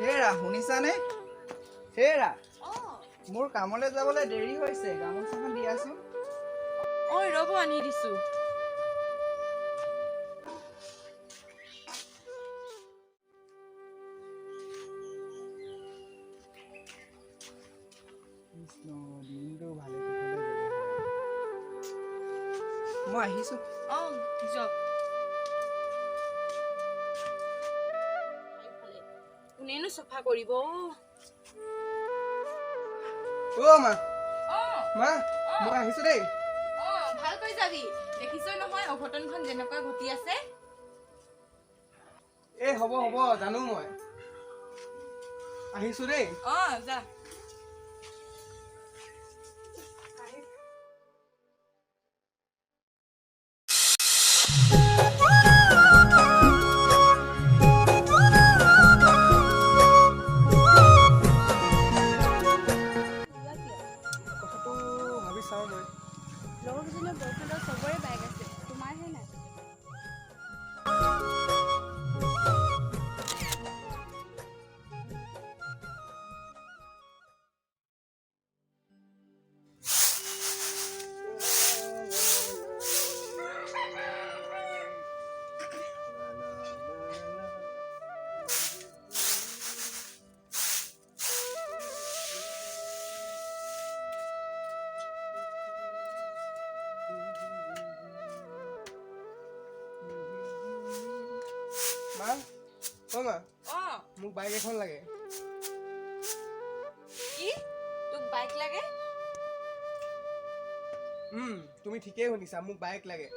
হেৰা শুনিছানে? হেৰা মোৰ কামলৈ যাবলৈ দেৰি হৈছে, গামোচাখন দিয়াচোন। ঐ ৰ'ব আনি দিছো। দিনটো ভালে কুশলে মই আহিছো। যাওক। কোনেনো চফা কৰিব? মা মা মই আহিছো দেই। ভালকৈ যাবি, দেখিছই নহয় অঘটনখন যেনেকুৱা ঘটি আছে। হ'ব হ'ব জানো মই আহিছো দেই। যা। কথাটো ভাবি চাওঁ মই। লগৰকেইজনীৰ বয়ফ্ৰেণ্ডৰ চবৰে বাইক আছে, তোমাৰহে নাই। মা মোক বাইক এখন লাগে। কি তোক বাইক লাগে? তুমি ঠিকেই শুনিছা, মোক বাইক লাগে।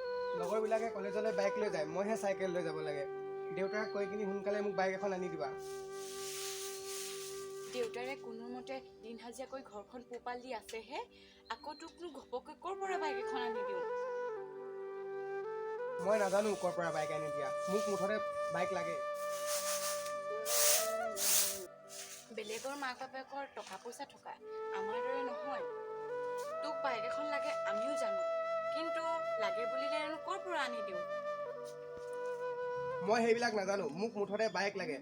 লগৰবিলাকে কলেজলৈ বাইক লৈ যায়, মইহে চাইকেল লৈ যাব লাগে। দেউতাক কৈ কিনি সোনকালে মোক বাইক এখন আনি দিবা। দেউতাৰে কোনোমতে দিন হাজিৰা কৰি ঘৰখন পোহপাল দি আছেহে, আকৌ তোকনো ঘপকৈ ক'ৰ পৰা বাইক এখন আনি দিওঁ? মই নাজানো ক'ৰ পৰা বাইক আনি দিয়া, মোক মুঠতে বাইক লাগে। বেলেগৰ মাক বাপেকৰ টকা পইচা থকা, আমাৰ দৰে নহয়। তোক বাইক এখন লাগে আমিও জানো, কিন্তু লাগে বুলিলেনো ক'ৰ পৰা আনি দিওঁ? মই সেইবিলাক নাজানো, মোক মুঠতে বাইক লাগে।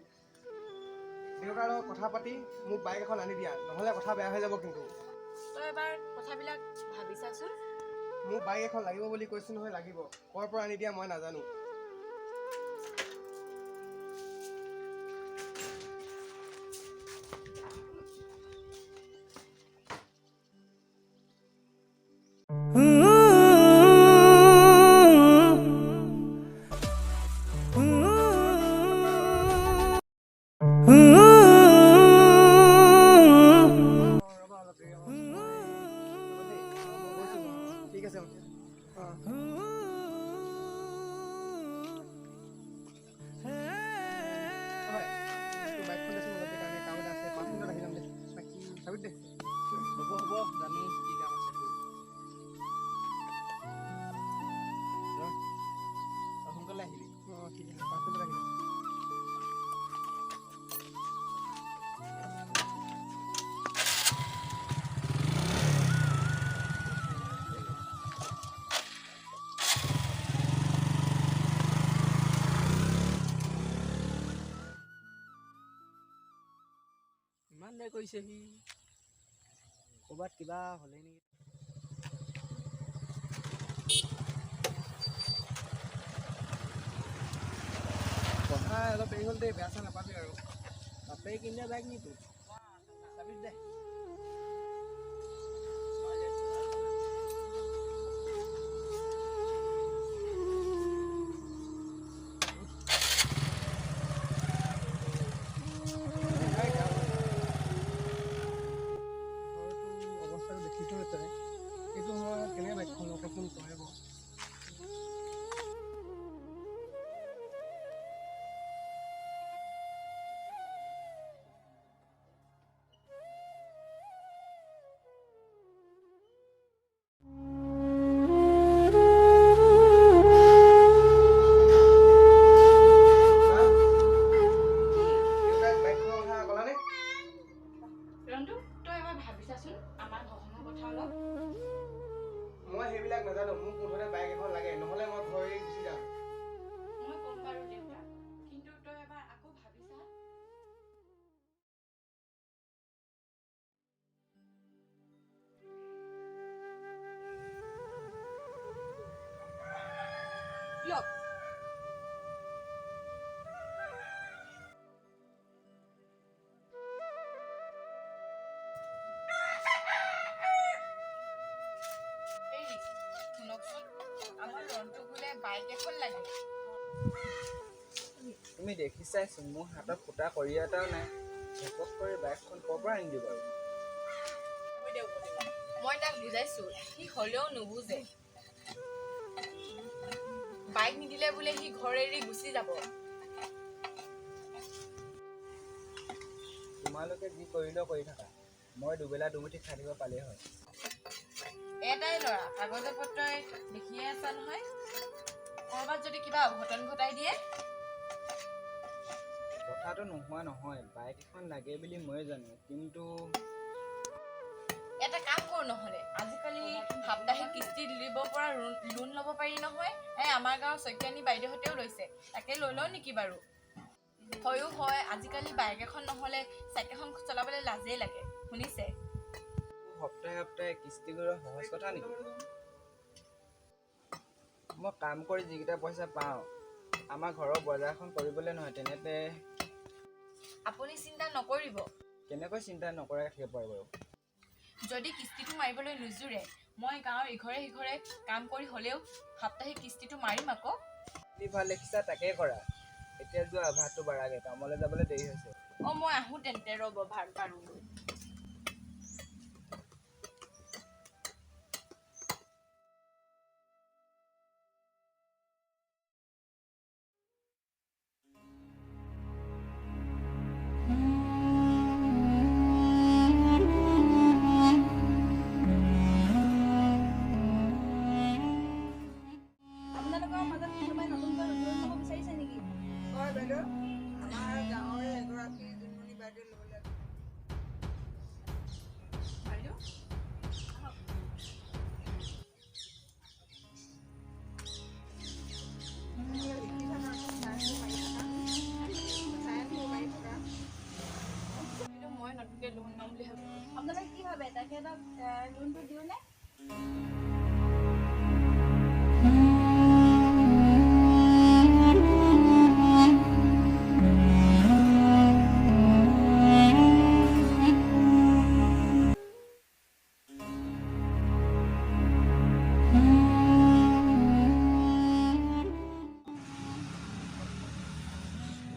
দেউতাৰ লগত কথা পাতি মোক বাইক এখন আনি দিয়া, নহ'লে কথা বেয়া হৈ যাব কিন্তু। তই এবাৰ কথাবিলাক ভাবি চাচোন। মোক বাইক এখন লাগিব বুলি কৈছো নহয়, লাগিব। ক'ৰ পৰা আনি দিয়া মই নাজানো। ঠিক আছে। বাইকখন দেচোন অলপ কাৰণে কাম এটা আছে, 5 মিনিটত আহি যাম দে। চাবিত দে। হ'ব জানো কি কাম আছে তোৰ। সোনকালে আহিবি। ঠিক আছে, 5 মিনিটত আহি যাম। ইমান দেৰি কৰিছেহি, ক'ৰবাত কিবা হ'লে নেকি? কথা অলপ দেৰি হ'ল দেই, বেয়া চেয়া নাপাবি আৰু। বাপেৰে কিনিলে বাইক নি তোৰ? চাবিত দে। অৱস্থাটো দেখিছই তই, এইটো সময়ত কেনেকৈ বাইকখন লওঁ কচোন তই বাৰু। বাইক এখন লাগে। তুমি দেখিছাইচোন মোৰ হাতত ফুটা কৰি এটাও নাই। ঘপক কৰি বাইকখন ক'ৰ পৰা আনি দিওঁ বাৰু? মই তাক বুজাইছো, সি হ'লেও নুবুজে। বাইক নিদিলে বোলে সি ঘৰ এৰি গুচি যাব। তোমালোকে যি কৰিলেও কৰি থাকা, মই দুবেলা দুমুঠি খাই দিব পালেই হয়। এটাই ল'ৰা, কাগজে পত্ৰই দেখিয়ে আছা নহয়। ক'ৰবাত যদি কিবা অঘটন ঘটাই দিয়ে। কথাটো নোহোৱা নহয়, বাইক এখন লাগে বুলি ময়ে জানো, কিন্তু এটা কাম কৰো নহ'লে, আজিকালি সাপ্তাহিক কিস্তি দিব পৰা লোন ল'ব পাৰি নহয়। আমাৰ গাঁৱৰ শইকীয়ানী বাইদেউহঁতেও লৈছে, তাকে লৈ লওঁ নেকি বাৰু? হয়ো হয়, আজিকালি বাইক এখন নহ'লে চাইকেলখন চলাবলৈ লাজেই লাগে, শুনিছে? সপ্তাহে সপ্তাহে কিস্তি কৰা সহজ কথা নেকি? মই কাম কৰি যিকেইটা পইচা পাওঁ, আমাৰ ঘৰৰ বজাৰখন কৰিবলৈ নহয়, তেনেতে আপুনি চিন্তা নকৰিব। কেনেকৈ চিন্তা নকৰাকৈ থাকিব পাৰোঁ বাৰু? যদি কিস্তিটো মাৰিবলৈ নোজোৰে, মই গাঁৱৰ ইঘৰে সিঘৰে কাম কৰি হ'লেও সাপ্তাহিক কিস্তিটো মাৰিম আকৌ। যি ভাল দেখিছা তাকেই কৰা। এতিয়া যোৱা, ভাতটো বাঢ়াগে, কামলৈ যাবলৈ দেৰি হৈছে। মই আহোঁ তেন্তে, ৰ'ব ভাত বাঢ়ো। আপোনালোকৰ মাজত কোনোবাই নতুনকৈ লোন ল'ব বিচাৰিছে নেকি? হয় বাইদেউ, আমাৰ গাঁৱৰে এগৰাকী জোনমণি বাইদেউ ল'বলৈ বাইদেউ মই নতুনকৈ লোন ল'ম বুলি ভাবিছোঁ। আপোনালোকে কি ভাবে তেখেতক লোনটো দিওঁনে?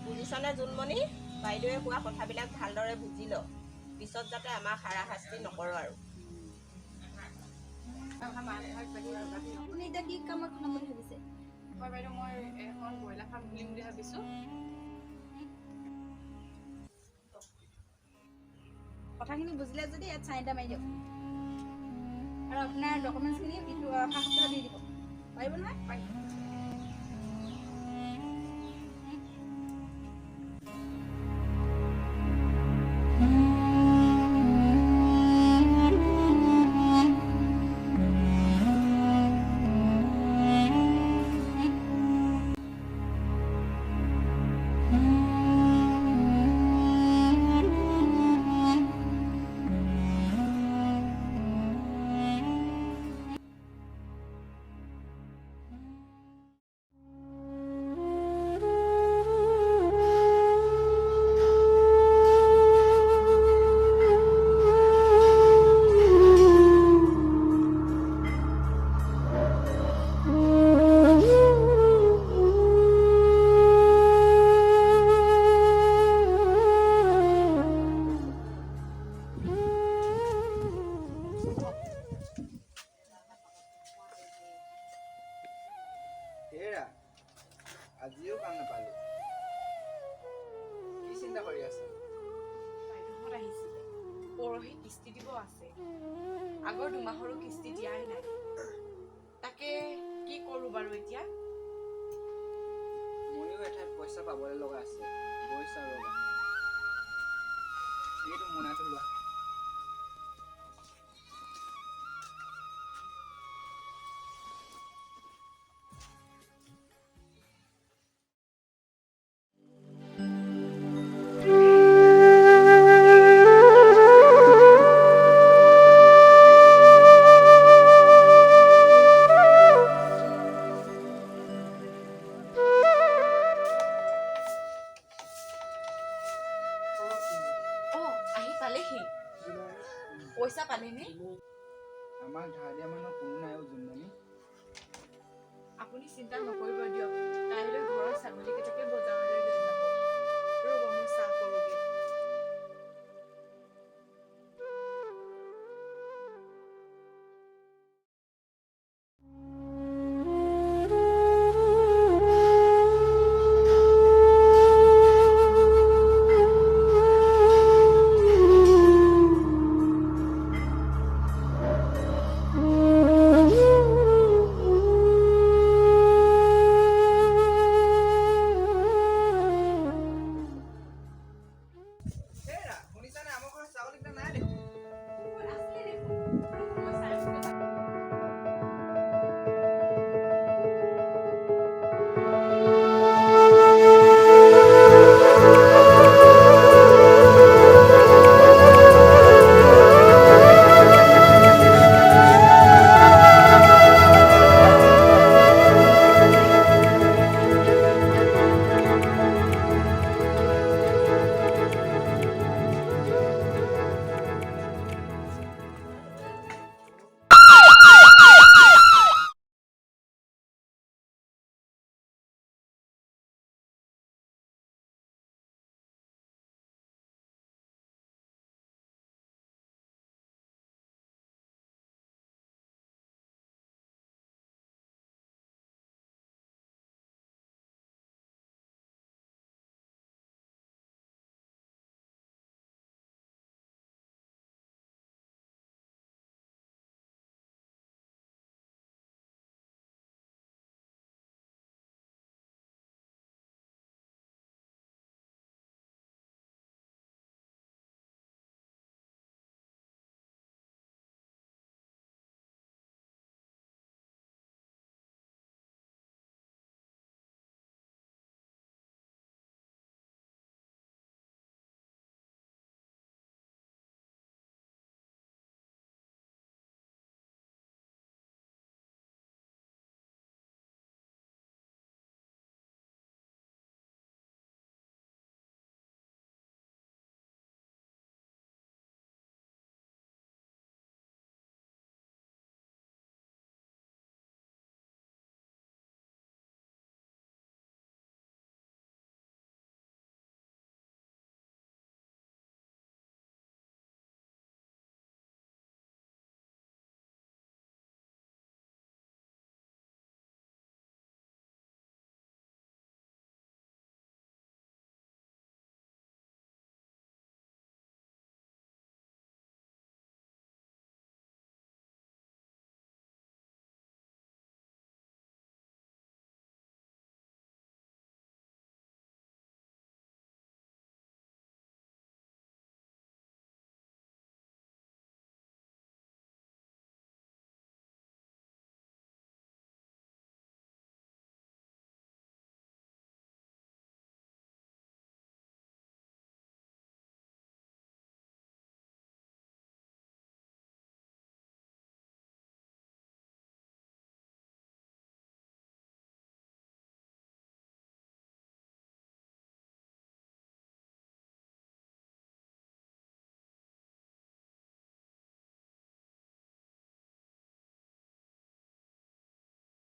বুজিছনে জোনমণি? বাইদেৱে কোৱা কথাবিলাক ভালদৰে বুজি ল, পিছত যাতে আমাক হাৰাশাস্তি নকৰোঁ আৰু। আপুনি এতিয়া কি কামত খটাম বুলি ভাবিছে? হয় বাইদেউ, মই এখন ব্ৰইলাৰ ফাৰ্ম খুলিম বুলি ভাবিছোঁ। কথাখিনি বুজিলে যদি ইয়াত চাইন এটা মাৰি দিয়ক আৰু আপোনাৰ ডকুমেণ্টছখিনি অহা সপ্তাহত দি দিব পাৰিব নহয়? পাৰিম। হেৰা, আজিও কাম নাপালো। কি চিন্তা কৰি আছা? বাইদেউহঁত আহিছিলে, পৰহি কিস্তি দিব আছে। আগৰ 2 মাহৰো কিস্তি দিয়াই নাই। তাকে কি কৰোঁ বাৰু এতিয়া? ময়ো এঠাইত পইচা পাবলৈ লগা আছে, গৈছা ৰ'বা। এইটো মোনাটো লোৱা। আহি পালেহি। পইচা পালেনে? আমাক ধাৰ দিয়া মানুহ কোনো নাই অ' জোনমণি। আপুনি চিন্তা নকৰিব দিয়ক, কাইলৈ ঘৰৰ ছাগলীকেইটাকে বজাৰত